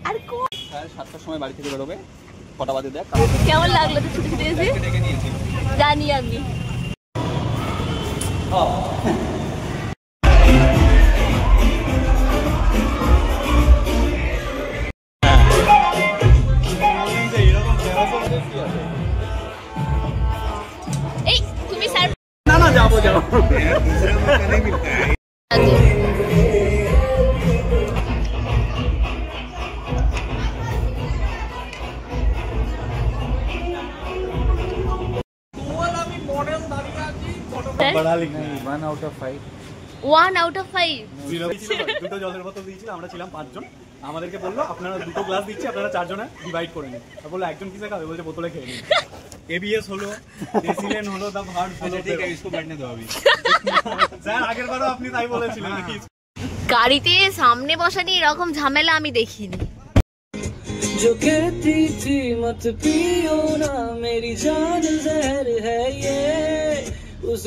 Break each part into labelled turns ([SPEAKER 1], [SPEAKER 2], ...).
[SPEAKER 1] আর
[SPEAKER 2] sir 7টার সময় বাড়ি থেকে বেরোবে, কটা বাজে দেখ।
[SPEAKER 1] কেমন লাগলো তো ছুটি ছুটি এসে? জানি আমি। এই তুমি স্যার
[SPEAKER 2] না না যাবো যাবো।
[SPEAKER 3] बड़ा लिखना है 1 out of 5
[SPEAKER 1] 1 out of 5
[SPEAKER 3] দুটো জলের বোতল দিয়েছিল, আমরা ছিলাম 5 জন। আমাদেরকে বললো আপনারা দুটো গ্লাস দিচ্ছি, আপনারা 4 জনে ডিভাইড করে নিন। আর বললো একজন কিসে খাবে, বলছে বোতলে খেয়ে নিন। এবিএস হলো, এসিলেন হলো, দা হার্ড হলো। ঠিক আছে इसको बैठने दो अभी। স্যার আগের বারও আপনি তাই বলেছিলেন নাকি?
[SPEAKER 1] গাড়িতে সামনে বসা নিয়ে এরকম ঝামেলা আমি দেখিনি।
[SPEAKER 4] जो कहती थी मत पियो ना मेरी जान जहर है ये उस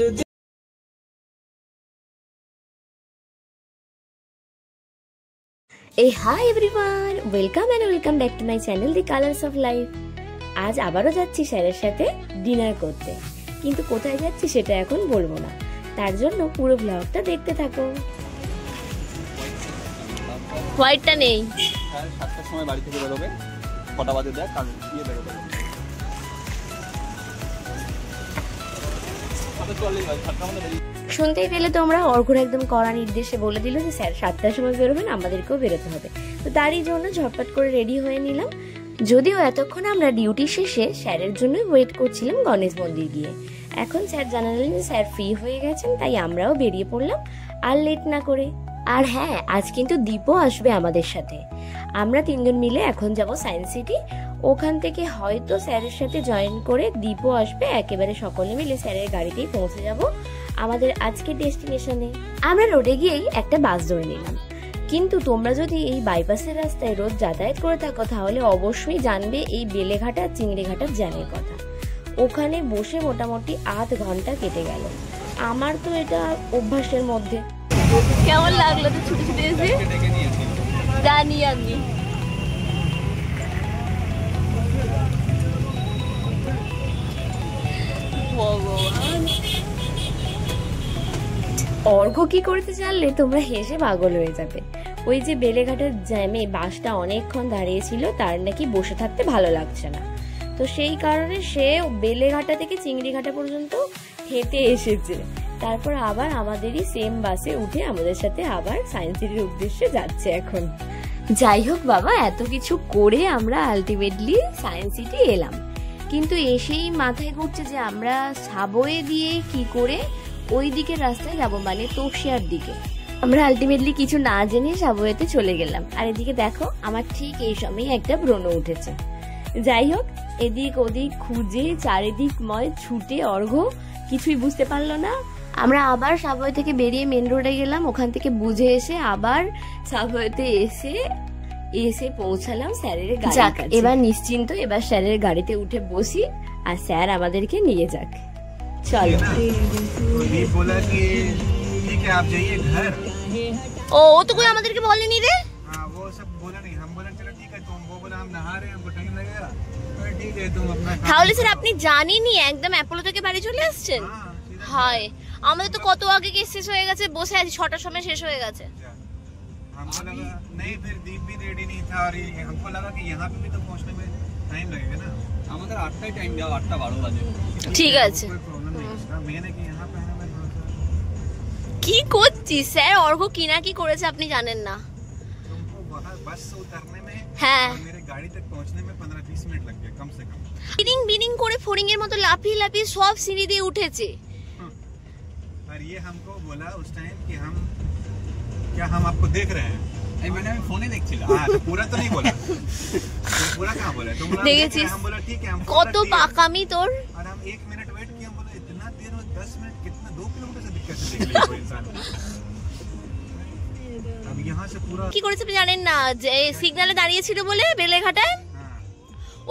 [SPEAKER 1] ए hi everyone, welcome and welcome back to my channel the colours of life. আজ আবারও যাচ্ছি স্যারের সাথে ডিনার করতে, কিন্তু কোথায় যাচ্ছি সেটা এখন বলবো না, তার জন্য পুরো ব্লগটা দেখতে থাকো। হোয়াইটটা নেই।
[SPEAKER 2] স্যার 7টার সময় বাড়ি থেকে বেরোবে, কটা বাজে দেখ, কাল গিয়ে বেরোবে।
[SPEAKER 1] শুনতেই পেলে তোমরা, অর্ঘ্য একদম কড়া নির্দেশে বলে দিল যে স্যার 7টার সময় বেরোবেন, আমাদেরকেও বেরোতে হবে। তো তারই জন্য ঝটপট করে রেডি হয়ে নিলাম। যদিও এতক্ষণ আমরা ডিউটি শেষে স্যারের জন্য ওয়েট করছিলাম গণেশ মন্দির গিয়ে। এখন স্যার জানালেন যে স্যার ফ্রি হয়ে গেছেন, তাই আমরাও বেরিয়ে পড়লাম আর লেট না করে। আর হ্যাঁ, আজ কিন্তু দীপও আসবে আমাদের সাথে। আমরা 3 জন মিলে এখন যাব সায়েন্স সিটি। ওখান থেকে হয়তো স্যারের সাথে জয়েন করে দীপও আসবে, একেবারে সকলে মিলে স্যারের গাড়িতেই পৌঁছে যাব আমাদের আজকের ডেস্টিনেশনে। আমরা রোডে গিয়েই একটা বাস ধরে নিলাম। কিন্তু তোমরা যদি এই বাইপাসের রাস্তায় রোজ যাতায়াত করে থাকো, তাহলে অবশ্যই জানবে এই বেলেঘাটা চিংড়িঘাটার জ্যামের কথা। ওখানে বসে মোটামুটি 8 ঘন্টা কেটে গেল। আমার তো এটা অভ্যাসের মধ্যে। কেমন লাগলো তো ছুটি ছুটি এসে? জানি আমি। অর্ঘ্য কি করতে জানলে তোমরা হেসে পাগল হয়ে যাবে। ওই যে বেলেঘাটার জ্যামে বাসটা অনেকক্ষণ দাঁড়িয়েছিল, তার নাকি বসে থাকতে ভালো লাগছে না। তো সেই কারণে সে বেলেঘাটা থেকে চিংড়িঘাটা পর্যন্ত হেঁটে এসেছে। তারপর আবার আমাদেরই সেম বাসে উঠে আমাদের সাথে আবার সায়েন্স সিটির উদ্দেশ্যে যাচ্ছে এখন। যাই হোক বাবা, এত কিছু করে আমরা আলটিমেটলি সায়েন্স সিটি এলাম। কিন্তু এসেই মাথায় ঘুরছে যে আমরা সাবওয়ে দিয়ে কি করে ওই দিকের রাস্তায় যাব, মানে তোপসিয়ার দিকে। আমরা আলটিমেটলি কিছু না জেনে সাবওয়েতে চলে গেলাম। আর এদিকে দেখো, আমার ঠিক এই সময় একটা ব্রণ উঠেছে। যাই হোক, এদিক ওদিক খুঁজে চারিদিকময় ছুটে অর্ঘ্য কিছুই বুঝতে পারলো না। আমরা আবার সাবওয়ে থেকে বেরিয়ে মেন রোডে গেলাম। ওখান থেকে বুঝে এসে আবার সাবওয়েতে এসে পৌঁছালাম স্যারের গাড়ি। এবার নিশ্চিন্ত, এবার স্যারের গাড়িতে উঠে বসি আর স্যার আমাদেরকে নিয়ে যাক। চলো।
[SPEAKER 3] बोला कि ठीक है आप जाइए घर।
[SPEAKER 1] ও তো কই আমাদেরকে বলেনি রে।
[SPEAKER 3] हाँ वो सब बोला नहीं, हम बोला चलो ठीक है, तुम वो बोला हम नहा रहे हैं, हमको टाइम लगेगा, ठीक है तुम अपना।
[SPEAKER 1] তাহলে স্যার আপনি জানেনই একদম অ্যাপোলো থেকে বাড়ি চলে আসছেন? হায়, আমাদের তো কত আগে কেস শেষ হয়ে গেছে, বসে আছি 6টার সময় শেষ হয়ে গেছে।
[SPEAKER 3] हमको लगा नहीं, फिर दीप भी रेडी नहीं था और हमको लगा कि यहाँ पे भी तो पहुँचने में टाइम लगेगा ना।
[SPEAKER 2] আমাদের 8টায় টাইম দেওয়া, 8টা 12 বাজে।
[SPEAKER 1] ঠিক আছে,
[SPEAKER 3] कोई प्रॉब्लम नहीं है। मैंने कि यहाँ पे आना मैं
[SPEAKER 1] কি করছিস স্যার? অর্ঘ্য কি না কি করেছে আপনি জানেন না।
[SPEAKER 3] तुमको वहाँ बस से उतरने में
[SPEAKER 1] হ্যাঁ,
[SPEAKER 3] और मेरे गाड़ी तक पहुँचने में 15-20 मिनट लग गया कम से कम।
[SPEAKER 1] বিনিং বিনিং করে ফড়িং এর মতো লাফিয়ে লাফিয়ে সব সিঁড়ি দিয়ে উঠেছে।
[SPEAKER 3] और ये हमको बोला उस टाइम कि हम क्या हम आपको देख रहे हैं।
[SPEAKER 2] মানে আমি ফোনে দেখছিলাম।
[SPEAKER 3] हाँ तो पूरा तो नहीं बोला। तो पूरा कहाँ बोला? तुम बोला
[SPEAKER 1] দেখেছিস
[SPEAKER 3] हम बोला ठीक है, हम
[SPEAKER 1] কত পাকামি তোর।
[SPEAKER 3] और हम 1 मिनट वेट किया, हम बोला इतना देर में 10 मिनट कितना 2 किलोमीटर से दिक्कत से देख लिया कोई इंसान। अब यहाँ से पूरा
[SPEAKER 1] কি করেছে আপনি জানেন না? যে সিগন্যালে দাঁড়িয়ে ছিল বলে বেলেঘাটায়
[SPEAKER 3] हाँ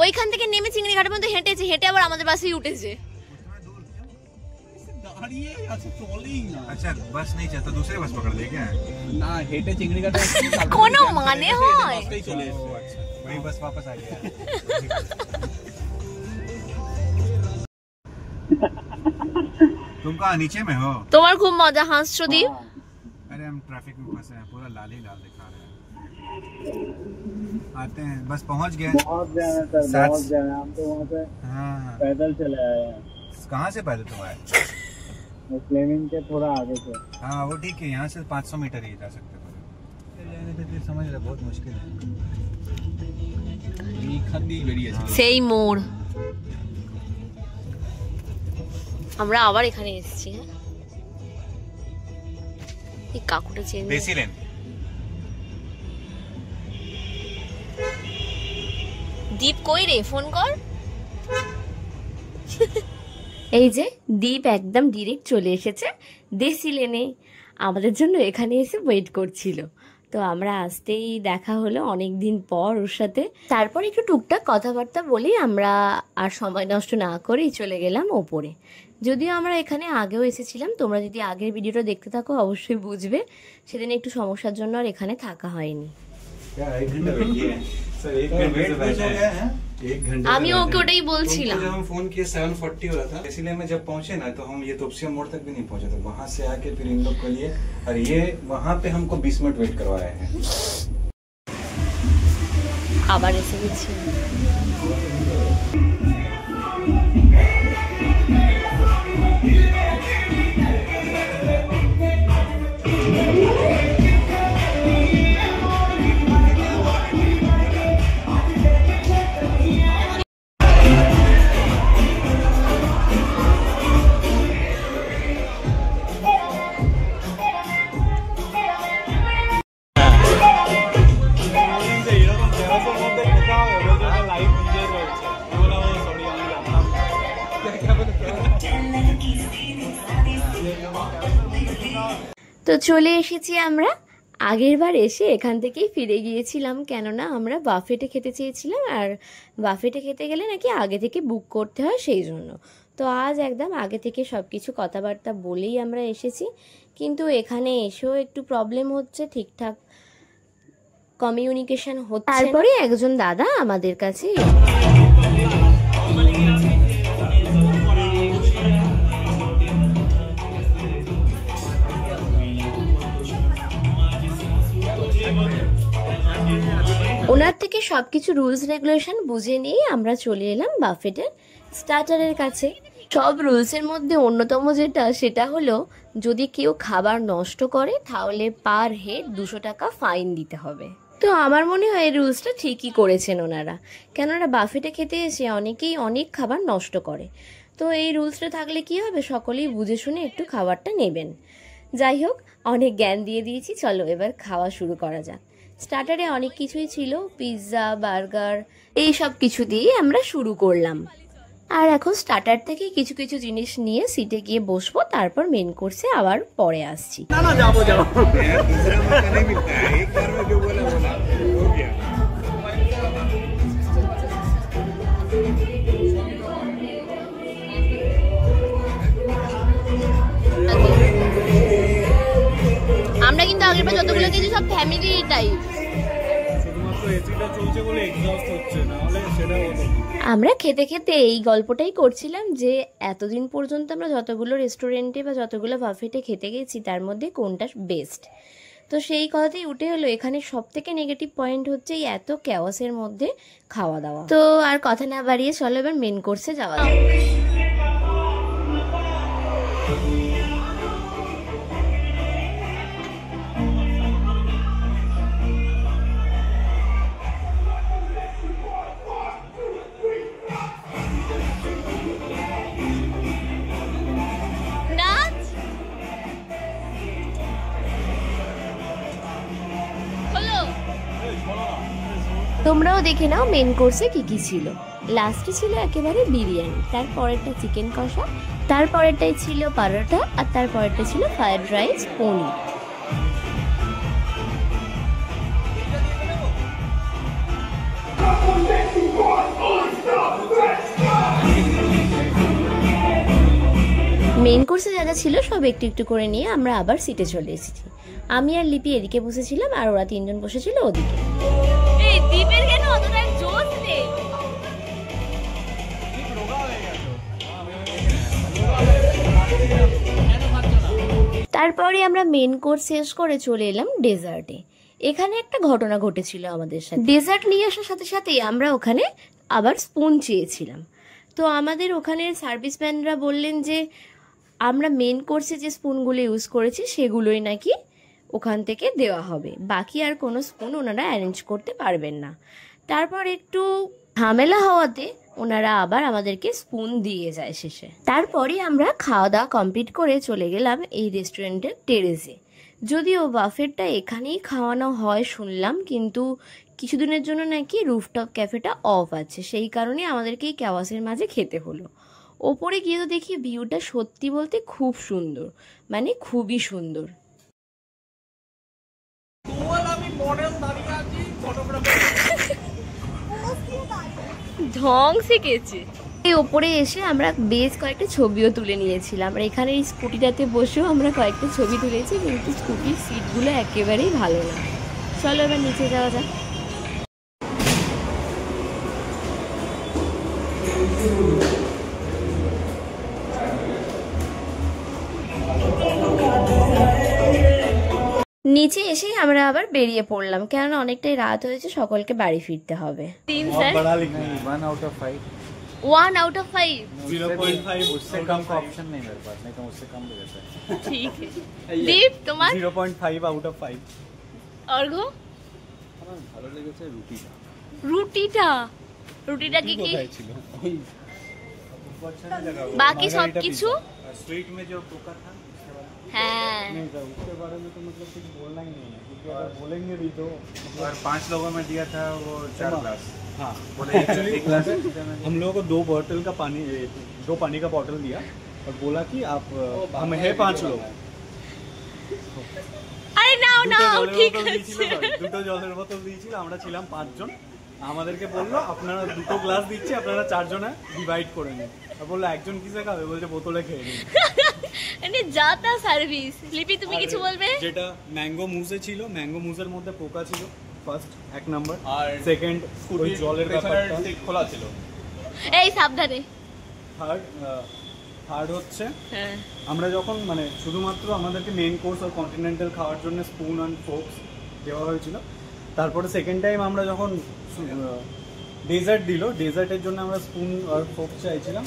[SPEAKER 1] ওইখান থেকে নেমে চিংড়িঘাটা পর্যন্ত হেঁটেছে, হেঁটে আবার আমাদের বাসেই উঠেছে।
[SPEAKER 3] उतना दूर क्यों?
[SPEAKER 2] দাঁড়িয়ে আছে, চলেই না।
[SPEAKER 5] अच्छा बस नहीं चलता, दूसरे बस पकड़ ले क्या?
[SPEAKER 2] না, হেঁটে চিংড়ি কাটা
[SPEAKER 1] কোনো মানে হয়?
[SPEAKER 2] চলে এসেছে।
[SPEAKER 5] अच्छा वही बस वापस आ गया। तुम कहाँ नीचे में हो?
[SPEAKER 1] তোমার খুব মজা হাসছো দীপ।
[SPEAKER 5] अरे हम ट्रैफिक में फंसे हैं, पूरा लाल ही लाल दिखा रहे हैं। आते हैं, बस पहुंच गए।
[SPEAKER 6] बहुत जाना सर, बहुत जाना। हम तो वहाँ पे
[SPEAKER 5] हाँ
[SPEAKER 6] पैदल चले आए हैं,
[SPEAKER 5] कहाँ से पैदल तुम आए?
[SPEAKER 6] फ्लेमिंग के थोड़ा आगे से।
[SPEAKER 5] हाँ वो ठीक है, यहाँ से 500 मीटर ही जा सकते हो। जाने तो फिर समझ रहे बहुत मुश्किल है।
[SPEAKER 2] এইখান দিয়েই বেরিয়েছিল।
[SPEAKER 1] সেই মোড় আমরা আবার এখানে এসেছি। হ্যাঁ, এই কাকুটা চেন
[SPEAKER 5] देसी लेन।
[SPEAKER 1] দীপ কই রে, ফোন কর। এই যে দীপ একদম ডিরেক্ট চলে এসেছে দেশি লেনে, আমাদের জন্য এখানে এসে ওয়েট করছিল। তো আমরা আসতেই দেখা হলো অনেক দিন পর ওর সাথে। তারপর একটু টুকটাক কথাবার্তা বলি আমরা, আর সময় নষ্ট না করেই চলে গেলাম ওপরে। যদিও আমরা এখানে আগেও এসেছিলাম, তোমরা যদি আগের ভিডিওটা দেখতে থাকো অবশ্যই বুঝবে। সেদিন একটু সমস্যার জন্য আর এখানে থাকা হয়নি। আমি ওকে ওটাই বলছিলাম।
[SPEAKER 5] जब हम फोन किए 7:40 हो रहा था, इसलिए मैं जब पहुंचे ना तो हम ये तोपसिया मोड़ तक भी नहीं पहुंचे थे। वहां से आके फिर इन लोग के लिए, और ये वहां पे हमको 20 मिनट वेट करवाए हैं।
[SPEAKER 1] আবার এসে গেছি। তো চলে এসেছি আমরা। আগের বার এসে এখান থেকেই ফিরে গিয়েছিলাম, কেননা আমরা বাফেটে খেতে চেয়েছিলাম, আর বাফেটে খেতে গেলে নাকি আগে থেকে বুক করতে হয়, সেই জন্য। তো আজ একদম আগে থেকে সব কিছু কথাবার্তা বলেই আমরা এসেছি, কিন্তু এখানে এসেও একটু প্রবলেম হচ্ছে, ঠিকঠাক কমিউনিকেশন হচ্ছে। তারপরে একজন দাদা আমাদের কাছে ওনার থেকে সবকিছু রুলস রেগুলেশন বুঝে নিয়ে আমরা চলে এলাম বাফেটের স্টার্টারের কাছে। সব রুলসের মধ্যে অন্যতম যেটা, সেটা হলো যদি কেউ খাবার নষ্ট করে তাহলে পার হেড 200 টাকা ফাইন দিতে হবে। তো আমার মনে হয় এই রুলসটা ঠিকই করেছেন ওনারা, কেননা বাফেটে খেতে এসে অনেকেই অনেক খাবার নষ্ট করে। তো এই রুলসটা থাকলে কি হবে, সকলেই বুঝে শুনে একটু খাবারটা নেবেন। যাই হোক, অনেক জ্ঞান দিয়ে দিয়েছি, চলো এবার খাওয়া শুরু করা যাক। স্টার্টারে অনেক কিছুই ছিল, পিৎজা, বার্গার, এই সব কিছু দিয়ে আমরা শুরু করলাম। আর এখন স্টার্টার থেকে কিছু কিছু জিনিস নিয়ে সিটে গিয়ে বসবো, তারপর মেন কোর্সে আবার পরে আসছি।
[SPEAKER 3] না না, যাবো যাবো।
[SPEAKER 1] আমরা কিন্তু আগের বার যতগুলো কিছু সব ফ্যামিলি টাইপ।
[SPEAKER 3] শুধুমাত্র এসিটা চলছে বলে এক্সস্ট হচ্ছে, না হলে সেটা হতো না।
[SPEAKER 1] আমরা খেতে খেতে এই গল্পটাই করছিলাম যে এতদিন পর্যন্ত আমরা যতগুলো রেস্টুরেন্টে বা যতগুলো বাফেটে খেতে গেছি তার মধ্যে কোনটা বেস্ট। তো সেই কথাতেই উঠে হলো এখানে সব থেকে নেগেটিভ পয়েন্ট হচ্ছে এই এত ক্যাওয়াসের মধ্যে খাওয়া দাওয়া। তো আর কথা না বাড়িয়ে চলো এবার মেন কোর্সে যাওয়া যাক। তোমরাও দেখে নাও মেন কোর্সে কি কি ছিল। লাস্টে ছিল একেবারে বিরিয়ানি, তারপরেরটা চিকেন কষা, তারপরেরটাই ছিল পরোটা, আর তারপরেরটা ছিল ফ্রাইড রাইস, পনির। মেইন কোর্সে যা যা ছিল সব একটু একটু করে নিয়ে আমরা আবার সিটে চলে এসেছি। আমি আর লিপি এদিকে বসেছিলাম আর ওরা তিনজন বসেছিল ওদিকে।
[SPEAKER 7] এই দীপের কেন অতটা জোশ নেই?
[SPEAKER 1] তারপরে আমরা মেন কোর্স শেষ করে চলে এলাম ডেজার্টে। এখানে একটা ঘটনা ঘটেছিল আমাদের সাথে। ডেজার্ট নিয়ে আসার সাথে সাথেই আমরা ওখানে আবার স্পুন চেয়েছিলাম। তো আমাদের ওখানের সার্ভিসম্যানরা বললেন যে আমরা মেন কোর্সে যে স্পুনগুলো ইউজ করেছি সেগুলোই নাকি ওখান থেকে দেওয়া হবে, বাকি আর কোনো স্পুন ওনারা অ্যারেঞ্জ করতে পারবেন না। তারপর একটু ঝামেলা হওয়াতে ওনারা আবার আমাদেরকে স্পুন দিয়ে যায় শেষে। তারপরে আমরা খাওয়া দাওয়া কমপ্লিট করে চলে গেলাম এই রেস্টুরেন্টের টেরেসে। যদিও বাফেটটা এখানেই খাওয়ানো হয় শুনলাম, কিন্তু কিছুদিনের জন্য নাকি রুফটপ ক্যাফেটা অফ আছে, সেই কারণে আমাদেরকে এই ক্যাওয়াসের মাঝে খেতে হলো। ওপরে গিয়ে তো দেখি ভিউটা সত্যি বলতে খুব সুন্দর, মানে খুবই সুন্দর।
[SPEAKER 7] ঢং শিখেছে।
[SPEAKER 1] এই ওপরে এসে আমরা বেশ কয়েকটা ছবিও তুলে নিয়েছিলাম, আর এখানে এই স্কুটিটাতে বসেও আমরা কয়েকটা ছবি তুলেছি, কিন্তু স্কুটির সিটগুলো একেবারেই ভালো না। চলো এবার নিচে যাওয়া যাক। নিচে এসেই আমরা আবার বেরিয়ে পড়লাম, কেননা অনেকটাই রাত হয়েছে, সকলকে বাড়ি ফিরতে হবে।
[SPEAKER 7] 3 sir,
[SPEAKER 5] 1 out of 5
[SPEAKER 7] 1 out of 5।
[SPEAKER 3] 0.5
[SPEAKER 5] उससे कम का ऑप्शन नहीं मेरे पास, नहीं तो उससे कम भी देता है।
[SPEAKER 7] ठीक है। दीप তোমার
[SPEAKER 3] 0.5 আউট অফ 5।
[SPEAKER 7] অর্ঘ?
[SPEAKER 2] আমার ভালো লেগেছে রুটিটা।
[SPEAKER 7] রুটিটা কি কি?
[SPEAKER 3] কোথায় ছিল? ওই
[SPEAKER 7] বাকি সব কিছু?
[SPEAKER 5] स्वीट में जो पोका था उसके बाद
[SPEAKER 7] হ্যাঁ।
[SPEAKER 3] नहीं सर, उसके बारे में तो मतलब कुछ बोलना ही नहीं है, क्योंकि अगर बोलेंगे भी तो
[SPEAKER 5] और 5 लोगों में दिया था वो 4 ग्लास।
[SPEAKER 3] हाँ
[SPEAKER 5] बोले एक ग्लास
[SPEAKER 3] हम लोगों को 2 बॉटल का पानी, 2 पानी का बॉटल दिया और बोला कि आप हम है 5 लोग।
[SPEAKER 7] আরে নাও নাও, ঠিক আছে।
[SPEAKER 3] দুটো জলের বোতল দিয়েছিল, আমরা ছিলাম 5 জন। আমাদেরকে বললো আপনারা 2টো গ্লাস দিচ্ছি, আপনারা 4 জনে ডিভাইড করে নিন। আর বললো একজন কিসে খাবে, বলছে বোতলে খেয়ে নিন।
[SPEAKER 7] মানে যাতা সার্ভিস। লিপি তুমি কিছু বলবে?
[SPEAKER 3] যেটা ম্যাঙ্গো মুসে ছিল, ম্যাঙ্গো মুসের মধ্যে পোকা ছিল ফার্স্ট, 1 নাম্বার।
[SPEAKER 2] আর
[SPEAKER 3] সেকেন্ড ওই জলের ব্যাপারটা,
[SPEAKER 2] খোলা ছিল।
[SPEAKER 7] এই সাবধানে।
[SPEAKER 3] থার্ড হচ্ছে
[SPEAKER 7] হ্যাঁ,
[SPEAKER 3] আমরা যখন মানে শুধুমাত্র আমাদেরকে মেন কোর্স আর কন্টিনেন্টাল খাওয়ার জন্য স্পুন অ্যান্ড ফোর্কস দেওয়া হয়েছিল। তারপরে সেকেন্ড টাইম আমরা যখন ডেজার্ট দিল, ডেজার্টের জন্য আমরা স্পুন আর ফোর্ক চাইছিলাম,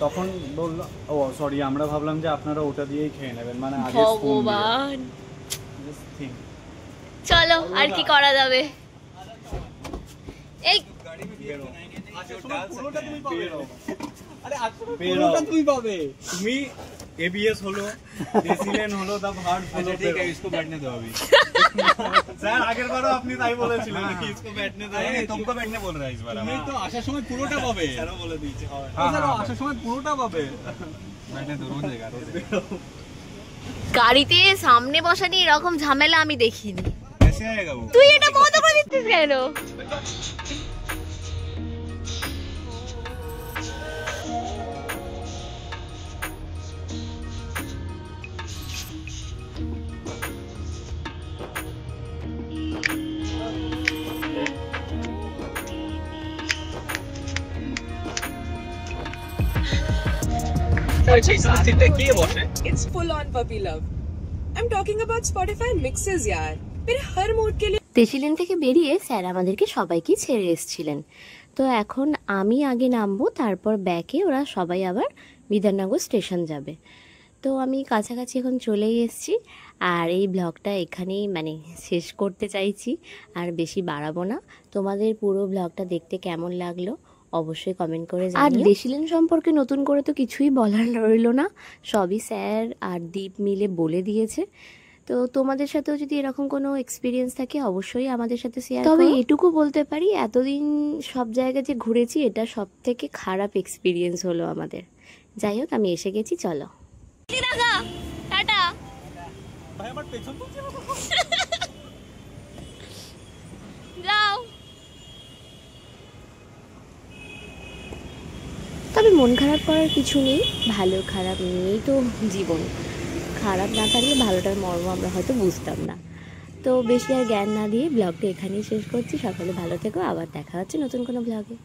[SPEAKER 3] তখন বললো ও সরি, আমরা ভাবলাম যে আপনারা ওটা দিয়েই খেয়ে নেবেন, মানে আগে স্পুন
[SPEAKER 7] ভগবান।
[SPEAKER 3] থিং।
[SPEAKER 7] চলো আর কি করা যাবে। এই
[SPEAKER 3] তুমি পাবে, তুমি এবিএস হলো, ডেসিলেন হলো, দা ভার্ড হলো।
[SPEAKER 5] ठीक है, इसको बैठने दो अभी।
[SPEAKER 3] স্যার আগের বারও আপনি তাই বলেছিলেন নাকি इसको बैठने दो।
[SPEAKER 5] नहीं, तुमको बैठने बोल रहा है इस बार।
[SPEAKER 3] তুমি তো আসার সময় পুরোটা পাবে, স্যারও বলে দিয়েছে।
[SPEAKER 5] हाँ,
[SPEAKER 3] স্যার
[SPEAKER 5] हाँ,
[SPEAKER 3] আসার সময় পুরোটা পাবে।
[SPEAKER 5] बैठने दो, रोज देगा, रोज देगा।
[SPEAKER 7] গাড়িতে সামনে বসা নিয়ে এরকম ঝামেলা আমি দেখিনি।
[SPEAKER 5] कैसे आएगा वो?
[SPEAKER 7] তুই এটা বন্ধ করে দিচ্ছিস কেন?
[SPEAKER 8] It's full on puppy love. I'm talking about Spotify mixes यार. मेरे हर मूड के लिए
[SPEAKER 1] ডেসিলেন থেকে বেরিয়ে স্যার আমাদেরকে সবাইকে ছেড়ে এসেছিলেন। তো এখন আমি আগে নামবো, তারপর ব্যাকে ওরা সবাই আবার বিধাননগর স্টেশন যাবে। তো আমি কাছাকাছি এখন চলেই এসেছি, আর এই ব্লগটা এখানেই মানে শেষ করতে চাইছি, আর বেশি বাড়াবো না। তোমাদের পুরো ব্লগটা দেখতে কেমন লাগলো অবশ্যই কমেন্ট করে জানিও। আর ডেসিলেন সম্পর্কে নতুন করে তো কিছুই বলার রইলো না, সবই স্যার আর দীপ মিলে বলে দিয়েছে। তো তোমাদের সাথেও যদি এরকম কোনো এক্সপিরিয়েন্স থাকে অবশ্যই আমাদের সাথে শেয়ার করো। তবে এটুকু বলতে পারি, এতদিন সব জায়গায় যে ঘুরেছি এটা সব থেকে খারাপ এক্সপিরিয়েন্স হলো আমাদের। যাই হোক, আমি এসে গেছি, চলো
[SPEAKER 7] টাটা।
[SPEAKER 3] ভাই আমার পেছন তো
[SPEAKER 7] যাও।
[SPEAKER 1] তবে মন খারাপ করার কিছু নেই, ভালো খারাপ নিয়েই তো জীবন। খারাপ না থাকলে ভালোটার মর্ম আমরা হয়তো বুঝতাম না। তো বেশি আর জ্ঞান না দিয়ে ব্লগটা এখানেই শেষ করছি। সকলে ভালো থেকো, আবার দেখা হচ্ছে নতুন কোনো ব্লগে।